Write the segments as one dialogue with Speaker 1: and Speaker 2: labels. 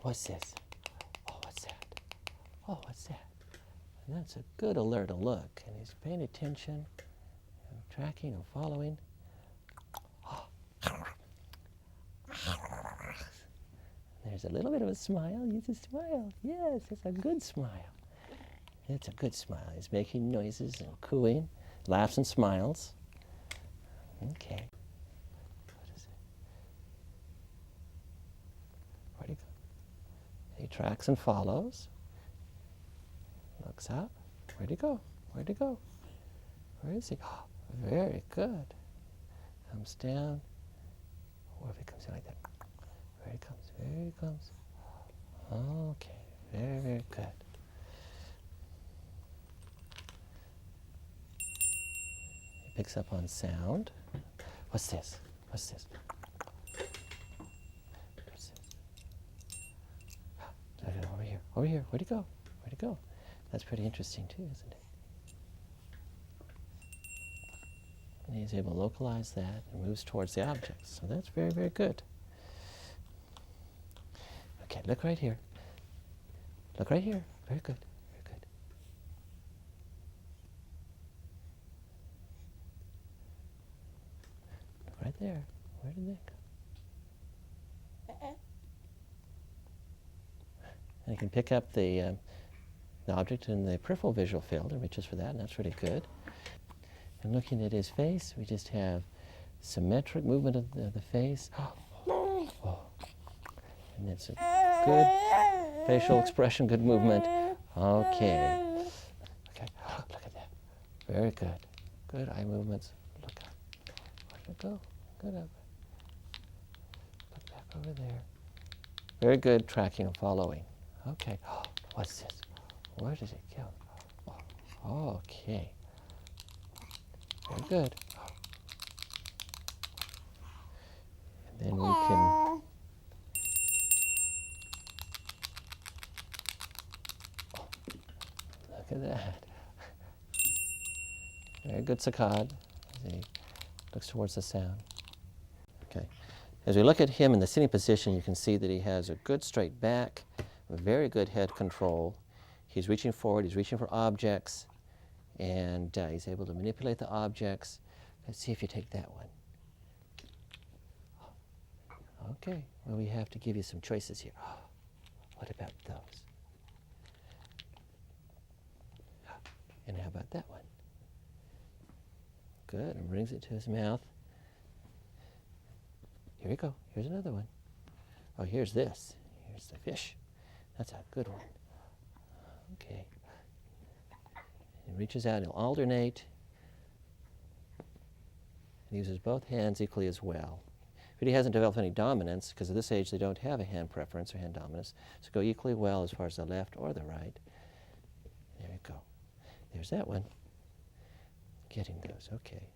Speaker 1: What's this? Oh, what's that? Oh, what's that? And that's a good alert look. And he's paying attention, and tracking and following. Oh. There's a little bit of a smile. Use a smile. Yes, it's a good smile. It's a good smile. He's making noises and cooing, laughs and smiles. Okay. What is it? Where'd he go? He tracks and follows. Looks up. Where'd he go? Where'd he go? Where is he? Oh, very good. Comes down. Or if he comes in like that. There he comes. There he comes. Okay. Very, very good. He picks up on sound. What's this? What's this? What's this? Look at it over here. Over here. Where'd he go? Where'd he go? That's pretty interesting too, isn't it? And he's able to localize that and moves towards the object. So that's very, very good. Okay, look right here. Look right here. Very good. Very good. Look right there. Where did they go? And you can pick up the object in the peripheral visual field and reaches for that, and that's really good. And looking at his face, we just have symmetric movement of the face. Oh. And it's a good facial expression, good movement. Okay. Okay, look at that. Very good. Good eye movements. Look up. Where'd it go? Good up. Look back over there. Very good tracking and following. Okay. What's this? Where did it go? Oh, okay. Very good. And then we can look at that. Very good saccade as he looks towards the sound. Okay. As we look at him in the sitting position, you can see that he has a good straight back, a very good head control. He's reaching forward, he's reaching for objects, and he's able to manipulate the objects. Let's see if you take that one. Okay, well, we have to give you some choices here. What about those? And how about that one? Good, and brings it to his mouth. Here we go, here's another one. Oh, here's this. Here's the fish. That's a good one. Okay. He reaches out, he'll alternate. He uses both hands equally as well. But he hasn't developed any dominance, because at this age they don't have a hand preference or hand dominance. So go equally well as far as the left or the right. There you go. There's that one. Getting those, okay.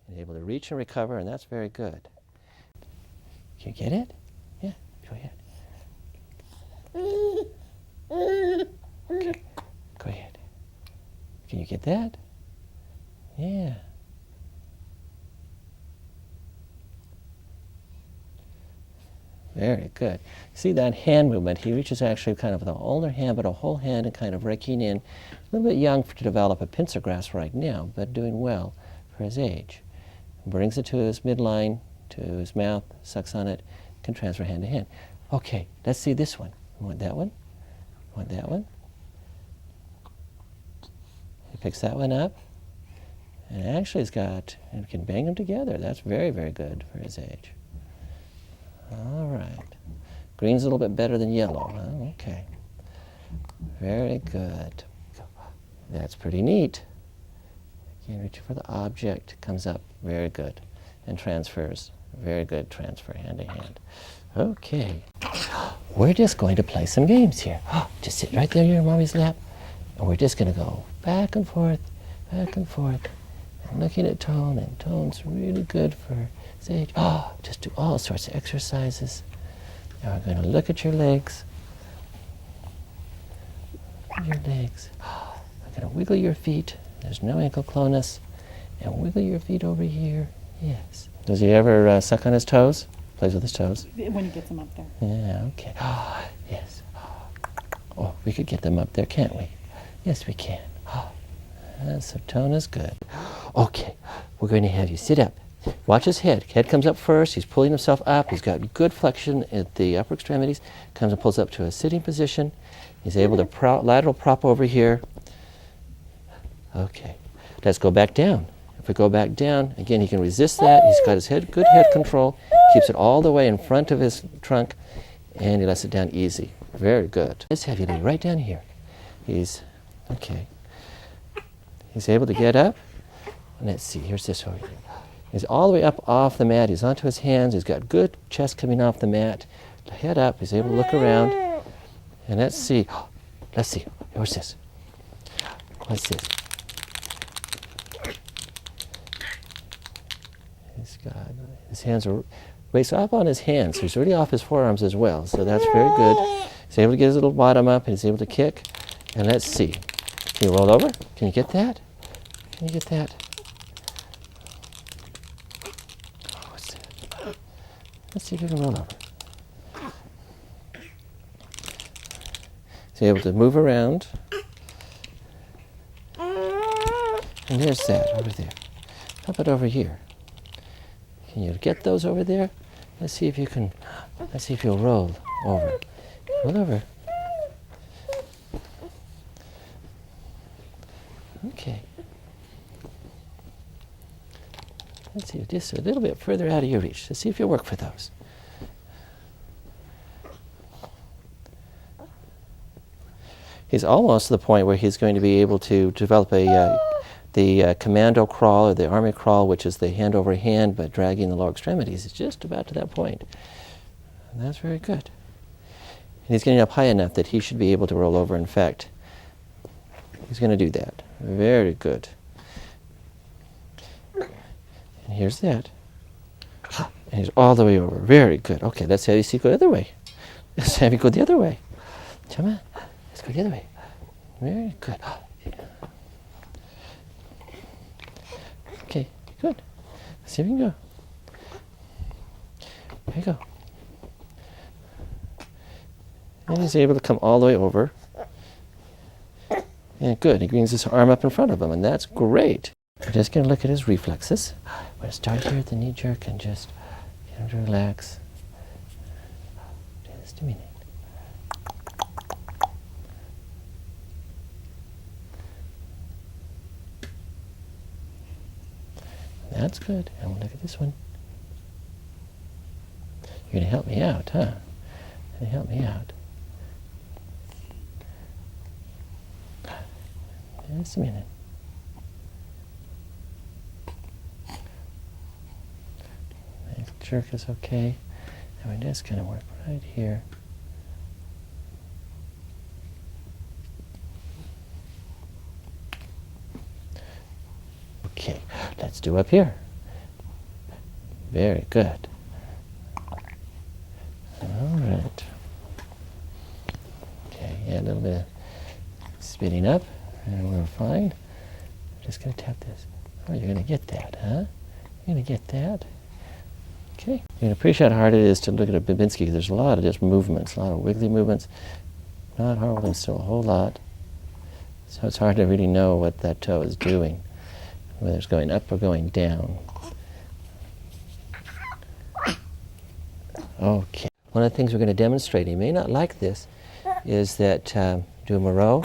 Speaker 1: And able to reach and recover, and that's very good. Can you get it? Yeah, go ahead. Okay, go ahead. Can you get that? Yeah. Very good. See that hand movement? He reaches actually kind of with an older hand, but a whole hand and kind of raking in. A little bit young to develop a pincer grasp right now, but doing well for his age. Brings it to his midline, to his mouth, sucks on it, can transfer hand to hand. Okay, let's see this one. You want that one? You want that one? He picks that one up, and actually he's got, and can bang them together. That's very, very good for his age. All right. Green's a little bit better than yellow. Oh, okay. Very good. That's pretty neat. Again, reaching for the object, comes up, very good, and transfers. Very good transfer, hand to hand. Okay. We're just going to play some games here. Just sit right there in your mommy's lap, and we're just going to go back and forth, and looking at tone, and tone's really good for his age. Just do all sorts of exercises. Now we're going to look at your legs. Your legs. We're going to wiggle your feet. There's no ankle clonus. And wiggle your feet over here. Yes. Does he ever suck on his toes? Plays with his toes.
Speaker 2: When he gets them up there.
Speaker 1: Yeah, okay. Oh, yes. Oh, we could get them up there, can't we? Yes, we can. Oh, so tone is good. Okay, we're going to have you sit up. Watch his head. Head comes up first. He's pulling himself up. He's got good flexion at the upper extremities. Comes and pulls up to a sitting position. He's able to lateral prop over here. Okay, let's go back down. If we go back down, again, he can resist that. He's got his head, good head control. Keeps it all the way in front of his trunk, and he lets it down easy. Very good. Let's have you lay right down here. Okay. He's able to get up. Let's see, here's this over here. He's all the way up off the mat. He's onto his hands. He's got good chest coming off the mat. Head up. He's able to look around. And let's see. Let's see. What's this? What's this? He's got his hands are raised up on his hands. So he's already off his forearms as well. So that's very good. He's able to get his little bottom up, and he's able to kick. And let's see. Can you roll over? Can you get that? Can you get that? What's that? Let's see if you can roll over. He's able to move around. And there's that over there. How about over here? Can you get those over there? Let's see if you can. Let's see if you'll roll over. Roll over. Okay. Let's see, just a little bit further out of your reach. Let's see if you'll work for those. He's almost to the point where he's going to be able to develop the commando crawl or the army crawl, which is the hand over hand but dragging the lower extremities. It's just about to that point. And that's very good. And he's getting up high enough that he should be able to roll over. In fact, he's going to do that. Very good. And here's that. And he's all the way over. Very good. Okay, let's have you see go the other way. Let's have you go the other way. Come on. Let's go the other way. Very good. Okay, good. Let's see if you can go. There you go. And he's able to come all the way over. And good. He brings his arm up in front of him, and that's great. We're just going to look at his reflexes. We're going to start here at the knee jerk and just get him to relax. Just a minute. That's good. And we'll look at this one. You're going to help me out, huh? You're going to help me out. Just a minute. The jerk is okay. And we just kind of work right here. Okay, let's do up here. Very good. All right. Okay, yeah, a little bit spinning up. And we're fine. I'm just going to tap this. Oh, you're going to get that, huh? You're going to get that. Okay. You can appreciate how hard it is to look at a Babinski because there's a lot of just movements, a lot of wiggly movements. Not hard, and still a whole lot. So it's hard to really know what that toe is doing, whether it's going up or going down. Okay. One of the things we're going to demonstrate, you may not like this, is that do a Moreau.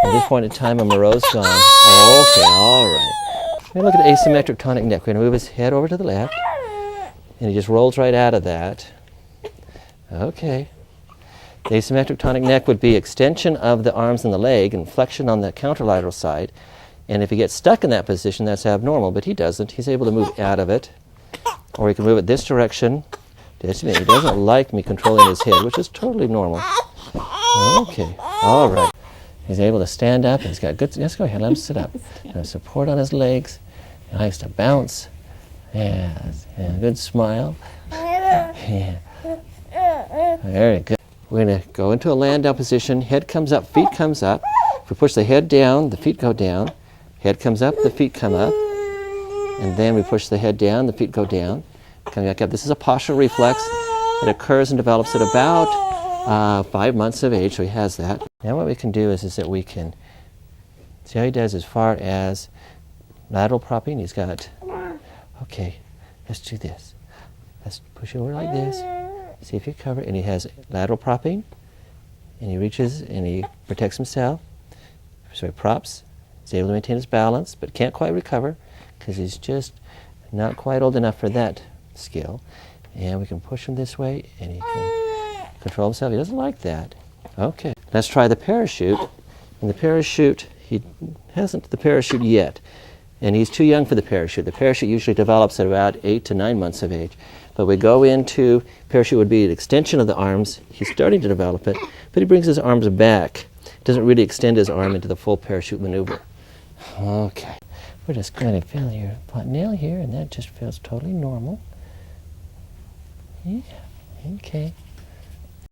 Speaker 1: At this point in time, a Moreau's gone. Okay, all right. We're going to look at asymmetric tonic neck. We're going to move his head over to the left, and he just rolls right out of that. Okay. The asymmetric tonic neck would be extension of the arms and the leg and flexion on the counterlateral side. And if he gets stuck in that position, that's abnormal, but he doesn't. He's able to move out of it. Or he can move it this direction. Just a minute. He doesn't like me controlling his head, which is totally normal. Okay, all right. He's able to stand up. He's got good. Yes, go ahead. Let him sit up. Support on his legs. He likes to bounce. Yes. And a good smile. Yeah. Very good. We're going to go into a Landau position. Head comes up, feet comes up. If we push the head down, the feet go down. Head comes up, the feet come up. And then we push the head down, the feet go down. coming back up. This is a postural reflex that occurs and develops at about 5 months of age, so he has that. Now what we can do is that we can see how he does as far as lateral propping. He's got, okay, let's do this. Let's push over like this. See if you cover it. And he has lateral propping, and he reaches and he protects himself. So he props. He's able to maintain his balance, but can't quite recover because he's just not quite old enough for that skill. And we can push him this way, and he can control himself. He doesn't like that. Okay, let's try the parachute. And the parachute, he hasn't the parachute yet. And he's too young for the parachute. The parachute usually develops at about 8 to 9 months of age. But we go into, parachute would be an extension of the arms. He's starting to develop it, but he brings his arms back. Doesn't really extend his arm into the full parachute maneuver. Okay, we're just going to feel your nail here, and that just feels totally normal. Yeah, okay.